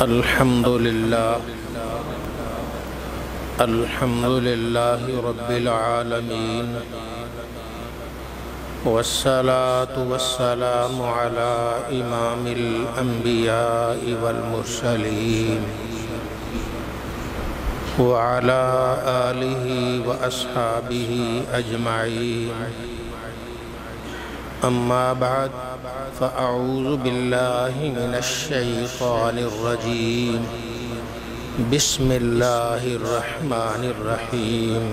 الحمد لله رب العالمين والصلاة والسلام على إمام الأنبياء والمرسلين وعلى آله وأصحابه أجمعين. أما بعد فأعوذ بالله من الشيطان الرجيم. بسم الله الرحمن الرحيم.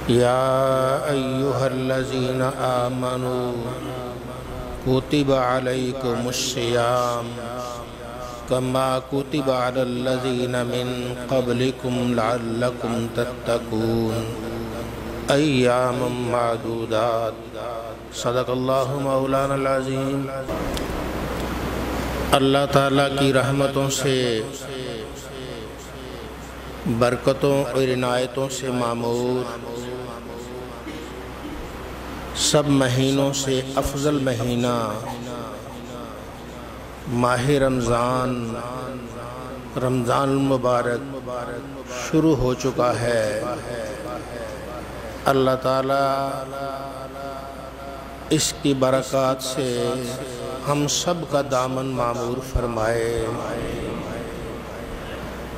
يا أيها الذين آمنوا كتب عليكم الصيام كما كتب على الذين من قبلكم لعلكم تتقون أياما معدودات. صدق اللہ مولانا العظیم. اللہ تعالیٰ کی رحمتوں سے، برکتوں اور عنایتوں سے معمور، سب مہینوں سے افضل مہینہ ماہ رمضان المبارک شروع ہو چکا ہے. اللہ تعالیٰ اس کی برکات سے ہم سب کا دامن معمور فرمائے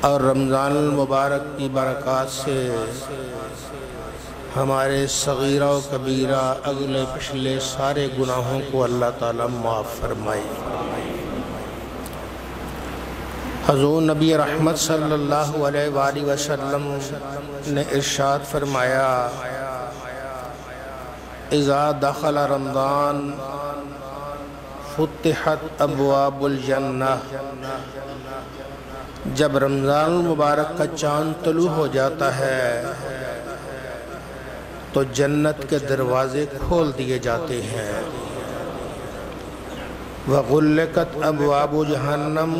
اور رمضان المبارک کی برکات سے ہمارے صغیرہ و کبیرہ اگلے پچھلے سارے گناہوں کو اللہ تعالیٰ معاف فرمائے. حضور نبی رحمت صلی اللہ علیہ وآلہ وسلم نے ارشاد فرمایا: اذا دخل رمضان فتحت ابواب الجنہ. جب رمضان المبارک کا چاند طلوع ہو جاتا ہے تو جنت کے دروازے کھول دیے جاتے ہیں. وغلقت ابواب جہنم،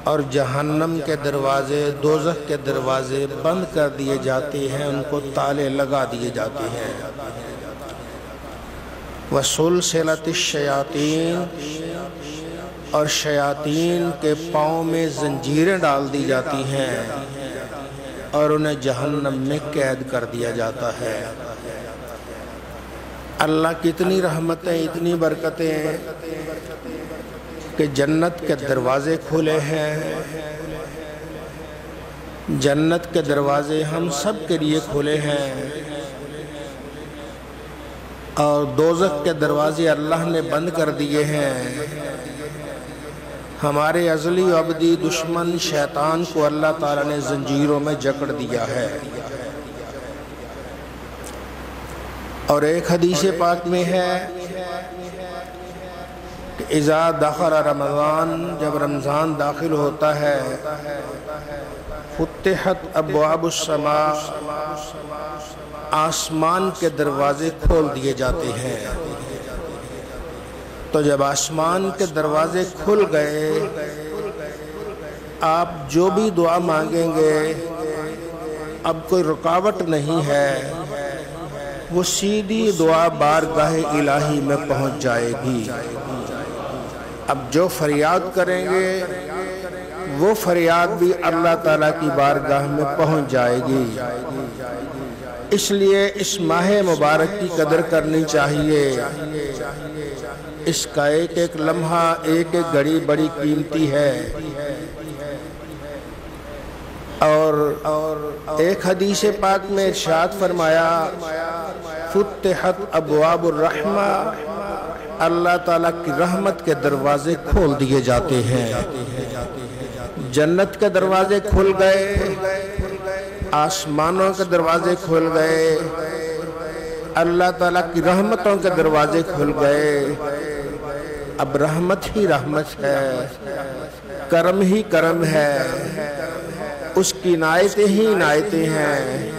اور جہنم کے دروازے، دوزخ کے دروازے بند کر دیے جاتے ہیں، ان کو تالے لگا دیے جاتے ہیں. وسلسلۃ الشیاطین، اور شیاطین کے پاؤں میں زنجیریں ڈال دی جاتی ہیں اور انہیں جہنم میں قید کر دیا جاتا ہے. اللہ کی اتنی رحمتیں، اتنی برکتیں کہ جنت کے دروازے کھلے ہیں. جنت کے دروازے ہم سب کے لیے کھلے ہیں اور دوزخ کے دروازے اللہ نے بند کر دیے ہیں. ہمارے ازلی و ابدی دشمن شیطان کو اللہ تعالیٰ نے زنجیروں میں جکڑ دیا ہے. اور ایک حدیث پاک میں ہے کہ اذا دخل رمضان، جب رمضان داخل ہوتا ہے، فتحت ابواب السماء، آسمان کے دروازے کھول دیے جاتے ہیں. تو جب آسمان کے دروازے کھل گئے، آپ جو بھی دعا مانگیں گے اب کوئی رکاوٹ نہیں ہے، وہ سیدھی دعا بارگاہ الہی میں پہنچ جائے گی. اب جو فریاد کریں گے وہ فریاد بھی اللہ تعالیٰ کی بارگاہ میں پہنچ جائے گی. اس لیے اس ماہ مبارک کی قدر کرنی چاہیے. اس کا ایک ایک لمحہ، ایک ایک گھڑی بڑی قیمتی ہے. اور ایک حدیث پاک میں ارشاد فرمایا: فتحت ابواب الرحمہ، اللہ تعالیٰ کی رحمت کے دروازے کھول دیے جاتے ہیں. جنت کے دروازے کھل گئے، آسمانوں کے دروازے کھل گئے، اللہ تعالیٰ کی رحمتوں کے دروازے کھل گئے. اب رحمت ہی رحمت ہے، کرم ہی کرم ہے، اس کی عنایتیں ہی عنایتیں ہیں.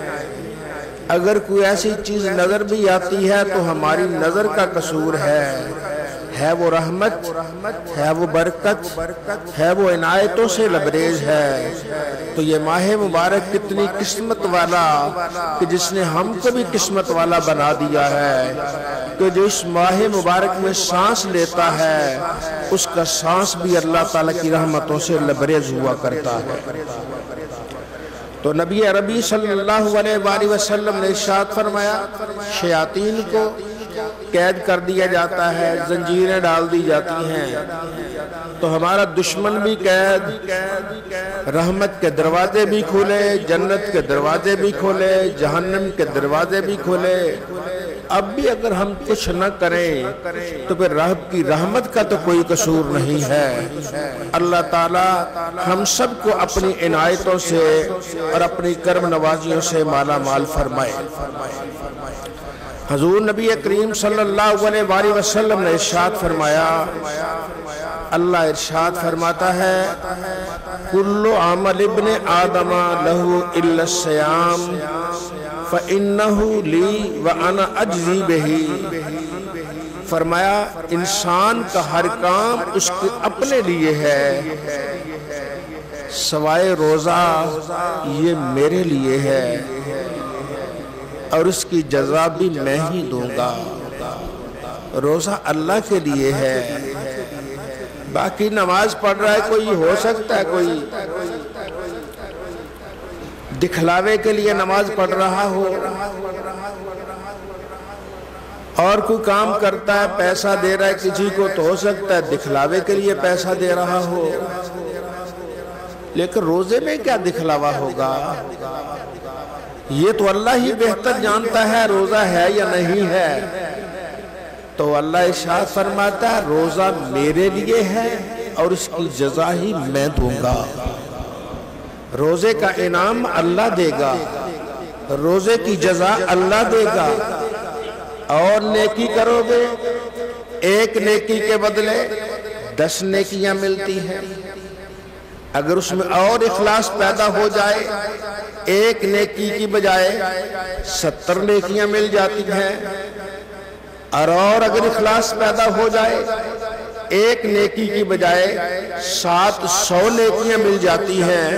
اگر کوئی ایسی چیز نظر بھی آتی ہے تو ہماری نظر کا قصور ہے ہے وہ رحمت، ہے وہ برکت، ہے وہ عنایتوں سے لبریز ہے۔ تو یہ ماہ مبارک کتنی قسمت والا کہ جس نے ہم کو بھی قسمت والا بنا دیا ہے کہ جو اس ماہ مبارک میں سانس لیتا ہے اس کا سانس بھی اللہ تعالیٰ کی رحمتوں سے لبریز ہوا کرتا ہے۔ تو نبی عربی صلی اللہ علیہ وآلہ وسلم نے ارشاد فرمایا شیاطین کو قید کر دیا جاتا ہے، زنجیریں ڈال دی جاتی ہیں، تو ہمارا دشمن بھی قید، رحمت کے دروازے بھی کھولے، جنت کے دروازے بھی کھولے، جہنم کے دروازے بھی کھولے۔ اب بھی اگر ہم کچھ نہ کریں تو پھر رب کی رحمت کا تو کوئی قصور نہیں ہے۔ اللہ تعالیٰ ہم سب کو اپنی عنایتوں سے اور اپنی کرم نوازیوں سے مالا مال فرمائے۔ حضور نبی کریم صلی اللہ علیہ وآلہ وسلم نے ارشاد فرمایا، اللہ ارشاد فرماتا ہے کل عمل ابن آدم لہ الا الصیام فإنہ لی وأنا اجزی بہ۔ فرمایا انسان کا ہر کام اس کے اپنے لیے ہے سوائے روزہ یہ میرے لیے ہے اور اس کی جزا بھی میں ہی دوں گا۔ روزہ اللہ کے لیے ہے، باقی نماز پڑھ رہا ہے کوئی، ہو سکتا ہے کوئی دکھلاوے کے لیے نماز پڑھ رہا ہو، اور کوئی کام کرتا ہے پیسہ دے رہا ہے کسی کو تو ہو سکتا ہے دکھلاوے کے لیے پیسہ دے رہا ہو، لیکن روزے میں کیا دکھلاوا ہوگا؟ یہ تو اللہ ہی بہتر جانتا ہے روزہ ہے یا نہیں ہے۔ تو اللہ ارشاد فرماتا ہے روزہ میرے لیے ہے اور اس کی جزا ہی میں دوں گا۔ روزے کا انعام اللہ دے گا، روزے کی جزا اللہ دے گا۔ اور نیکی کرو گے ایک نیکی کے بدلے 10 نیکیاں ملتی ہیں، اگر اس میں اور اخلاص پیدا ہو جائے ایک نیکی کی بجائے 70 نیکیاں مل جاتی ہیں، اور اگر اخلاص پیدا ہو جائے ایک نیکی کی بجائے 700 نیکیاں مل جاتی ہیں۔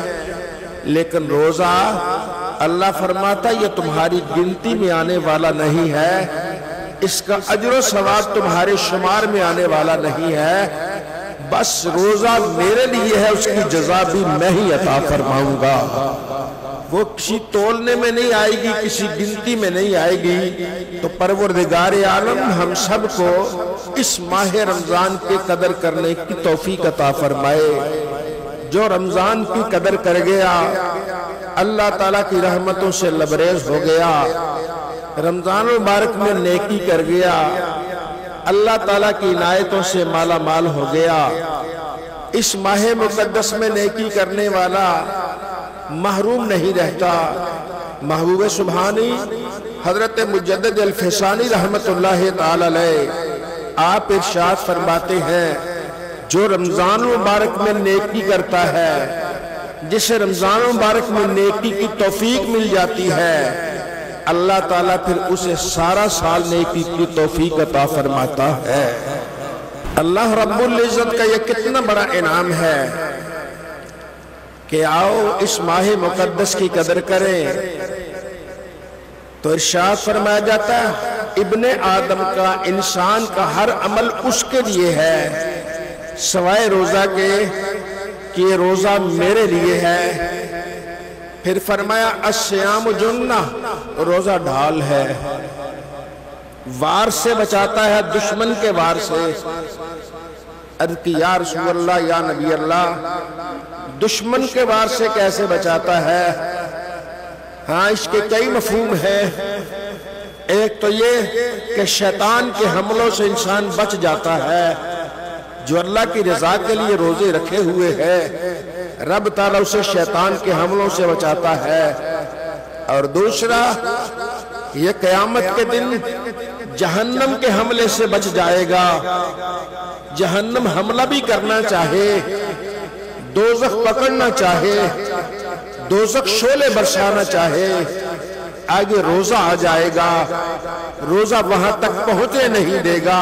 لیکن روزہ اللہ فرماتا یہ تمہاری گنتی میں آنے والا نہیں ہے، اس کا اجر و ثواب تمہارے شمار میں آنے والا نہیں ہے، بس روزہ میرے لیے ہے، اس کی جزا بھی میں ہی عطا فرماؤں گا۔ وہ کسی تولنے میں نہیں آئے گی، کسی گنتی میں نہیں آئے گی۔ تو پروردگار عالم ہم سب کو اس ماہ رمضان کی قدر کرنے کی توفیق عطا فرمائے۔ جو رمضان کی قدر کر گیا اللہ تعالیٰ کی رحمتوں سے لبریز ہو گیا، رمضان مبارک میں نیکی کر گیا اللہ تعالیٰ کی عنایتوں سے مالا مال ہو گیا۔ اس ماہ مقدس میں نیکی کرنے والا محروم نہیں رہتا۔ محبوب سبحانی حضرت مجدد الفسانی رحمت اللہ تعالی علیہ آپ ارشاد فرماتے ہیں جو رمضان مبارک میں نیکی کرتا ہے، جسے رمضان مبارک میں نیکی کی توفیق مل جاتی ہے، اللہ تعالیٰ پھر اسے سارا سال نیکی کی توفیق عطا فرماتا ہے۔ اللہ رب العزت کا یہ کتنا بڑا انعام ہے کہ آؤ اس ماہ مقدس کی قدر کریں۔ تو ارشاد فرمایا جاتا ہے ابن آدم کا، انسان کا ہر عمل اس کے لیے ہے سوائے روزہ کے کہ یہ روزہ میرے لیے ہے۔ پھر فرمایا الصیام جنہ، روزہ ڈھال ہے، وار سے بچاتا ہے، دشمن کے وار سے۔ عرض کی یا رسول اللہ یا نبی اللہ دشمن کے وار سے کیسے بچاتا ہے؟ ہاں اس کے کئی مفہوم ہیں۔ ایک تو یہ کہ شیطان کے حملوں سے انسان بچ جاتا ہے، جو اللہ کی رضا کے لیے روزے رکھے ہوئے ہے رب تعالیٰ اسے شیطان کے حملوں سے بچاتا ہے۔ اور دوسرا یہ قیامت کے دن جہنم کے حملے سے بچ جائے گا۔ جہنم حملہ بھی کرنا چاہے، دوزخ پکڑنا چاہے، دوزخ شعلے برسانا چاہے، آگے روزہ آ جائے گا، روزہ وہاں تک پہنچے نہیں دے گا۔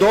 2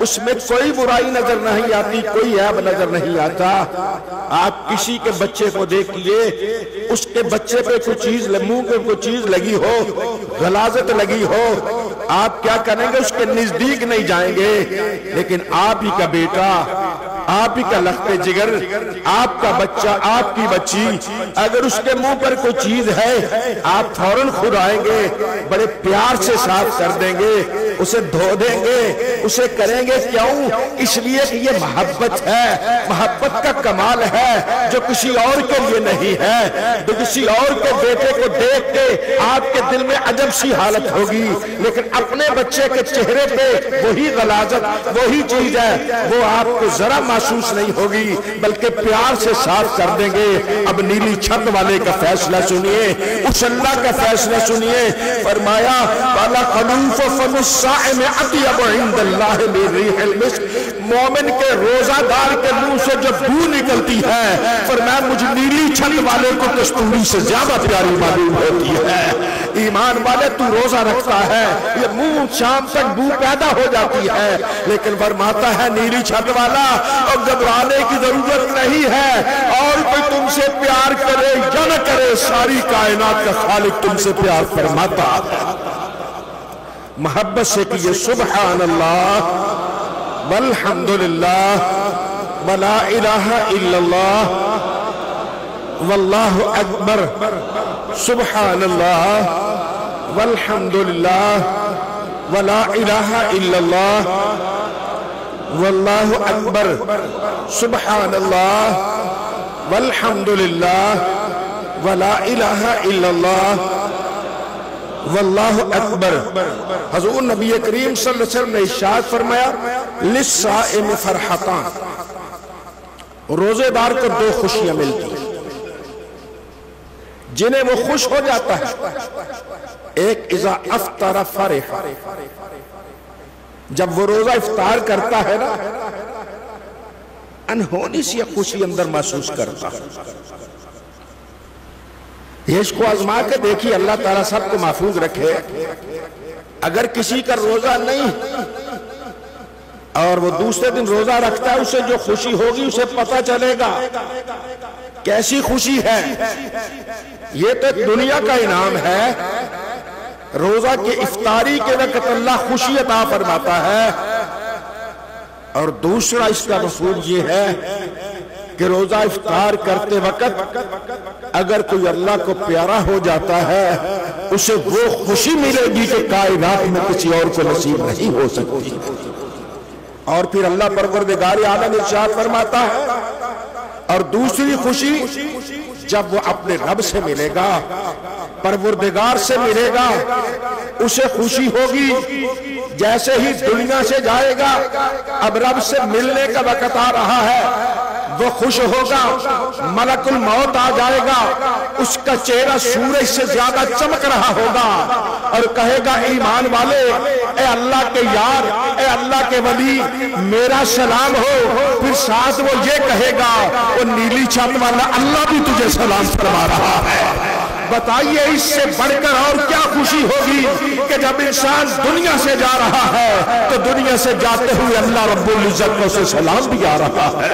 اس میں کوئی برائی نظر نہیں آتی، کوئی عیب نظر نہیں آتا۔ آپ کسی کے بچے کو دیکھئے، اس کے بچے پہ کوئی چیز، منہ پہ کوئی چیز لگی ہو، غلاظت لگی ہو، آپ کیا کریں گے؟ اس کے نزدیک نہیں جائیں گے۔ لیکن آپ ہی کا بیٹا، آپ ہی کا لخت جگر، آپ کا بچہ، آپ کی بچی، اگر اس کے منہ پر کوئی چیز ہے، آپ فوراً خود آئیں گے، بڑے پیار سے صاف کر دیں گے، اسے دھو دیں گے، اسے کریں گے۔ کیوں؟ اس لیے کہ یہ محبت ہے، محبت کا کمال ہے جو کسی اور کے لیے نہیں ہے۔ تو کسی اور کے بیٹے کو دیکھ کے آپ کے دل میں عجب سی حالت ہوگی، لیکن اپنے بچے کے چہرے پہ وہی غلاظت، وہی چیز ہے، وہ آپ کو ذرا محسوس نہیں ہوگی، بلکہ پیار سے صاف کر دیں گے۔ اب نیلی چھت والے کا فیصلہ سنیے، اس اللہ کا فیصلہ سنیے۔ فرمایا وَلَا خَلُوفَ فَمِ الصَّائِمِ أَطْيَبُ عِندَ اللَّهِ مِن رِيحِ الْمِسْكِ۔ مومن کے روزہ دار کے منہ سے جو بو نکلتی ہے، فرمایا مجھ نیلی چھت والے کو کستوری سے زیادہ پیاری معلوم ہوتی ہے۔ ایمان والے، تو روزہ رکھتا ہے، یہ منہ شام تک بو پیدا ہو جاتی ہے، لیکن فرماتا ہے نیلی چھت والا، اور گھبرانے کی ضرورت نہیں ہے، اور کوئی تم سے پیار کرے یا نہ کرے، ساری کائنات کا خالق تم سے پیار فرماتا۔ محبت سے کیے سبحان اللہ والحمدللہ ولا الہ الا اللہ واللہ اکبر، سبحان اللہ والحمدللہ ولا الہ الا اللہ واللہ اکبر، سبحان اللہ والحمدللہ ولا الہ الا اللہ واللہ اکبر۔ حضور نبی کریم صلی اللہ علیہ وسلم نے ارشاد فرمایا للصائم فرحتان، روزے دار کو دو خوشیاں ملتی ہیں جنہیں وہ خوش ہو جاتا ہے۔ ایک اذا افطر فرح، جب وہ روزہ افطار کرتا ہے نا، انہونی سی خوشی اندر محسوس کرتا ہے۔ یہ اس کو آزما کے دیکھیے، اللہ تعالیٰ سب کو محفوظ رکھے۔ اگر کسی کا روزہ نہیں اور وہ دوسرے دن روزہ رکھتا ہے، اسے جو خوشی ہوگی اسے پتہ چلے گا کیسی خوشی ہے۔ یہ تو دنیا کا انعام ہے، روزہ کی افطاری کے وقت اللہ خوشی عطا فرماتا ہے، اور دوسرا اس کا مفہوم یہ ہے کہ روزہ افطار کرتے وقت اگر کوئی اللہ کو پیارا ہو جاتا ہے، اسے وہ خوشی ملے گی کہ کائنات میں کسی اور کو نصیب نہیں ہو سکتی۔ اور پھر اللہ پروردگار عالم ارشاد فرماتا ہے، اور دوسری خوشی جب وہ اپنے رب سے ملے گا، پروردگار سے ملے گا، اسے خوشی ہوگی جیسے ہی دنیا سے جائے گا، اب رب سے ملنے کا وقت آ رہا ہے، وہ خوش ہوگا، ملک الموت آ جائے گا، اس کا چہرہ سورج سے زیادہ چمک رہا ہوگا، اور کہے گا ایمان والے، اے اللہ کے یار، اے اللہ کے ولی، میرا سلام ہو۔ پھر ساتھ وہ یہ کہے گا، وہ نیلی چھت والا اللہ بھی تجھے سلام فرما رہا ہے۔ بتائیے اس سے بڑھ کر اور کیا خوشی ہوگی کہ جب انسان دنیا سے جا رہا ہے تو دنیا سے جاتے ہوئے اللہ رب العزت کو اسے سلام بھی آ رہا ہے۔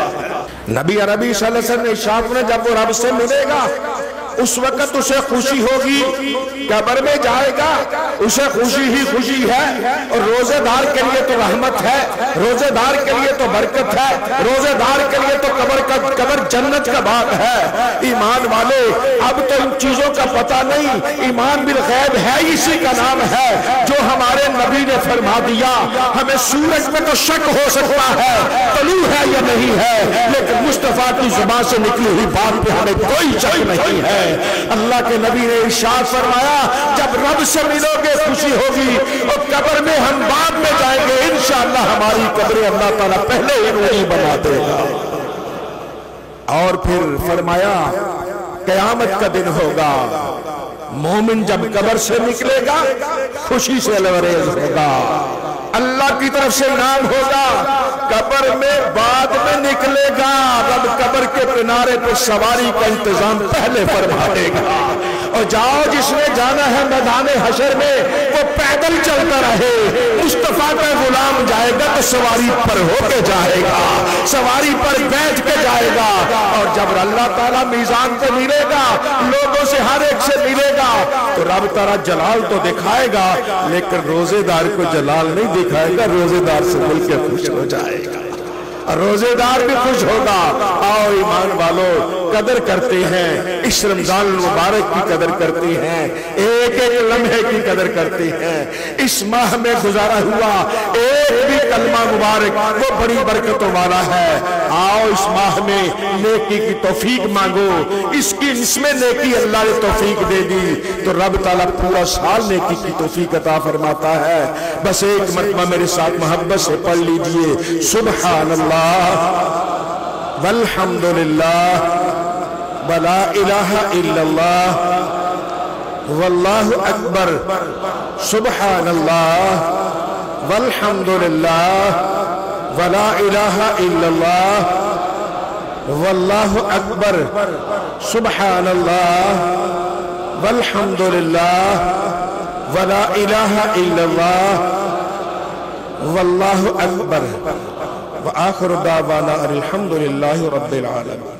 نبی عربی صلی اللہ علیہ وسلم نے ارشاد فرمایا جب وہ رب سے ملے گا اس وقت اسے خوشی ہوگی، قبر میں جائے گا اسے خوشی ہی خوشی ہے، اور روزے دار کے لیے تو رحمت ہے، روزے دار کے لیے تو برکت ہے، روزے دار کے لیے تو قبر جنت کا باغ ہے۔ ایمان والے، اب تو ان چیزوں کا پتہ نہیں، ایمان بالغیب ہے اسی کا نام ہے جو ہمارے نبی نے فرما دیا۔ ہمیں سورج میں تو شک ہو سکتا ہے طلوع ہے یا نہیں ہے، لیکن مصطفیٰ کی زبان سے نکلی ہوئی بات پہ ہمیں کوئی شک نہیں ہے۔ اللہ کے نبی نے ارشاد فرمایا جب رب سے ملو گے خوشی ہوگی، اور قبر میں ہم بعد میں جائیں گے، انشاءاللہ ہماری قبریں اللہ تعالیٰ پہلے ہی نوری بنا دے گا۔ اور پھر فرمایا قیامت کا دن ہوگا، مومن جب قبر سے نکلے گا خوشی سے لبریز ہوگا، اللہ کی طرف سے انعام ہوگا، قبر میں بعد میں نکلے گا، رب قبر کے کنارے پر سواری کا انتظام پہلے فرما دے گا، اور جاؤ جس نے جانا ہے میدان حشر میں وہ پیدل چلتا رہے، مصطفیٰ کا غلام جائے گا تو سواری پر ہو کے جائے گا، سواری پر بیٹھ کے جائے گا، اور جب اللہ تعالیٰ میزان پہ ملے گا لوگوں سے ہر ایک سے ملے گا تو رب تعالیٰ جلال تو دکھائے گا لیکن روزے دار کو جلال نہیں دکھائے گا، روزے دار سے مل کے خوش ہو جائے گا اور روزے دار بھی خوش ہوگا۔ آؤ ایمان والو قدر کرتے ہیں، اس رمضان المبارک کی قدر کرتے ہیں، ایک ایک لمحے کی قدر کرتے ہیں، اس ماہ میں گزارا ہوا ایک بھی کلمہ مبارک وہ بڑی برکتوں والا ہے۔ آؤ اس ماہ میں نیکی کی توفیق مانگو، اس میں نیکی اللہ نے توفیق دے دی تو رب تعالیٰ پورا سال نیکی کی توفیق عطا فرماتا ہے۔ بس ایک مرتبہ میرے ساتھ محبت سے پڑھ لیجئے، سبحان اللہ والحمدللہ ولا الہ الا اللہ واللہ اکبر، سبحان اللہ والحمدللہ ولا الہ الا اللہ واللہ اکبر، سبحان اللہ والحمدللہ ولا الہ الا اللہ واللہ اکبر، وآخر دعوانا الحمدللہ رب العالمین۔